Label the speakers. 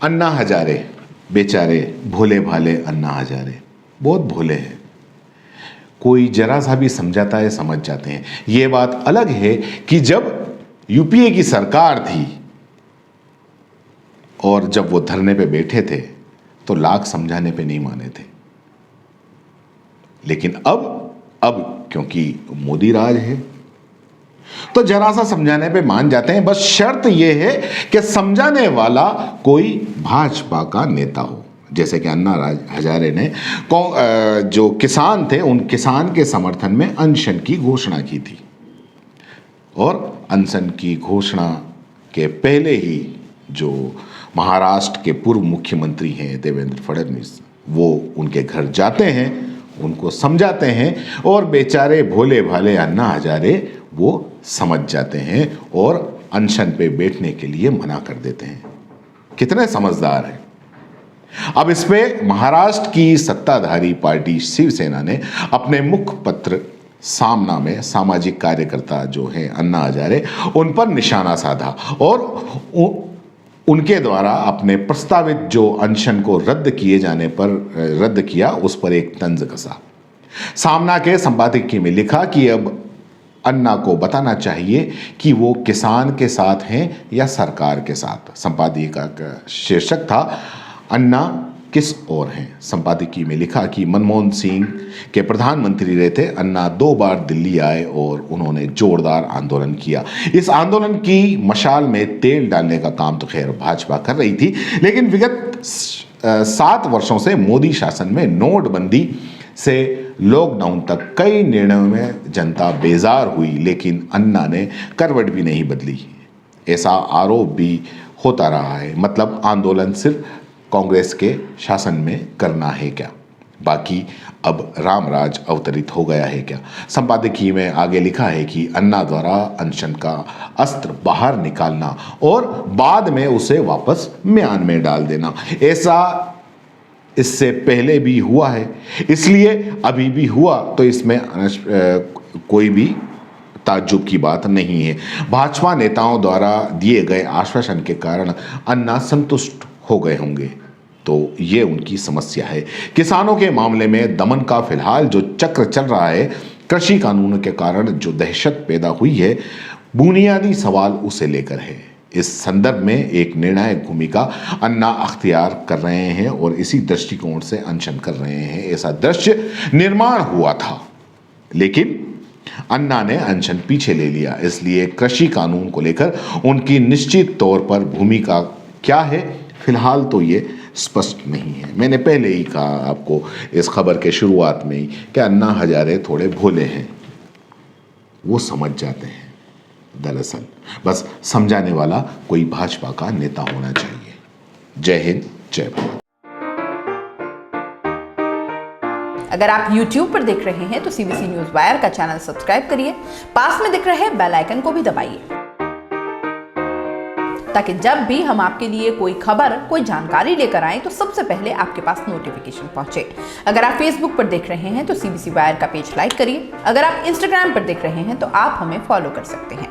Speaker 1: अन्ना हजारे, बेचारे भोले भाले अन्ना हजारे, बहुत भोले हैं। कोई जरा सा भी समझाता है समझ जाते हैं। ये बात अलग है कि जब यूपीए की सरकार थी और जब वो धरने पे बैठे थे तो लाख समझाने पे नहीं माने थे, लेकिन अब क्योंकि मोदी राज है तो जरा सा समझाने पे मान जाते हैं। बस शर्त यह है कि समझाने वाला कोई भाजपा का नेता हो। जैसे कि अन्ना हजारे ने जो किसान थे उन किसान के समर्थन में अनशन की घोषणा की थी, और अनशन की घोषणा के पहले ही जो महाराष्ट्र के पूर्व मुख्यमंत्री हैं देवेंद्र फडणवीस, वो उनके घर जाते हैं, उनको समझाते हैं, और बेचारे भोले भाले अन्ना हजारे वो समझ जाते हैं और अनशन पे बैठने के लिए मना कर देते हैं। कितने समझदार हैं। अब इस पे महाराष्ट्र की सत्ताधारी पार्टी शिवसेना ने अपने मुखपत्र सामना में सामाजिक कार्यकर्ता जो हैं अन्ना हजारे, उन पर निशाना साधा और उनके द्वारा अपने प्रस्तावित जो अनशन को रद्द किया उस पर एक तंज कसा। सामना के संपादकीय में लिखा कि अब अन्ना को बताना चाहिए कि वो किसान के साथ हैं या सरकार के साथ। संपादकीय का शीर्षक था अन्ना किस ओर हैं। संपादकीय में लिखा कि मनमोहन सिंह के प्रधानमंत्री रहे थे अन्ना 2 बार दिल्ली आए और उन्होंने जोरदार आंदोलन किया। इस आंदोलन की मशाल में तेल डालने का काम तो खैर भाजपा कर रही थी, लेकिन विगत 7 वर्षों से मोदी शासन में नोटबंदी से लॉकडाउन तक कई निर्णयों में जनता बेजार हुई, लेकिन अन्ना ने करवट भी नहीं बदली। ऐसा आरोप भी होता रहा है। मतलब आंदोलन सिर्फ कांग्रेस के शासन में करना है क्या? बाकी अब रामराज अवतरित हो गया है क्या? संपादकीय में आगे लिखा है कि अन्ना द्वारा अनशन का अस्त्र बाहर निकालना और बाद में उसे वापस म्यान में डाल देना, ऐसा इससे पहले भी हुआ है, इसलिए अभी भी हुआ तो इसमें कोई भी ताज्जुब की बात नहीं है। भाजपा नेताओं द्वारा दिए गए आश्वासन के कारण अन्ना संतुष्ट हो गए होंगे, तो ये उनकी समस्या है। किसानों के मामले में दमन का फिलहाल जो चक्र चल रहा है, कृषि कानून के कारण जो दहशत पैदा हुई है, बुनियादी सवाल उसे लेकर है। इस संदर्भ में एक निर्णायक भूमिका अन्ना अख्तियार कर रहे हैं और इसी दृष्टिकोण से अनशन कर रहे हैं। ऐसा दृश्य निर्माण हुआ था, लेकिन अन्ना ने अनशन पीछे ले लिया। इसलिए कृषि कानून को लेकर उनकी निश्चित तौर पर भूमिका क्या है, फिलहाल तो ये स्पष्ट नहीं है। मैंने पहले ही कहा आपको इस खबर के शुरुआत में ही कि अन्ना हजारे थोड़े भोले हैं, वो समझ जाते हैं। दरअसल बस समझाने वाला कोई भाजपा का नेता होना चाहिए। जय हिंद, जय भारत।
Speaker 2: अगर आप YouTube पर देख रहे हैं तो CBC न्यूज वायर का चैनल सब्सक्राइब करिए, पास में दिख रहे बेल आइकन को भी दबाइए, ताकि जब भी हम आपके लिए कोई खबर, कोई जानकारी लेकर आए तो सबसे पहले आपके पास नोटिफिकेशन पहुंचे। अगर आप Facebook पर देख रहे हैं तो CBC वायर का पेज लाइक करिए। अगर आप Instagram पर देख रहे हैं तो आप हमें फॉलो कर सकते हैं।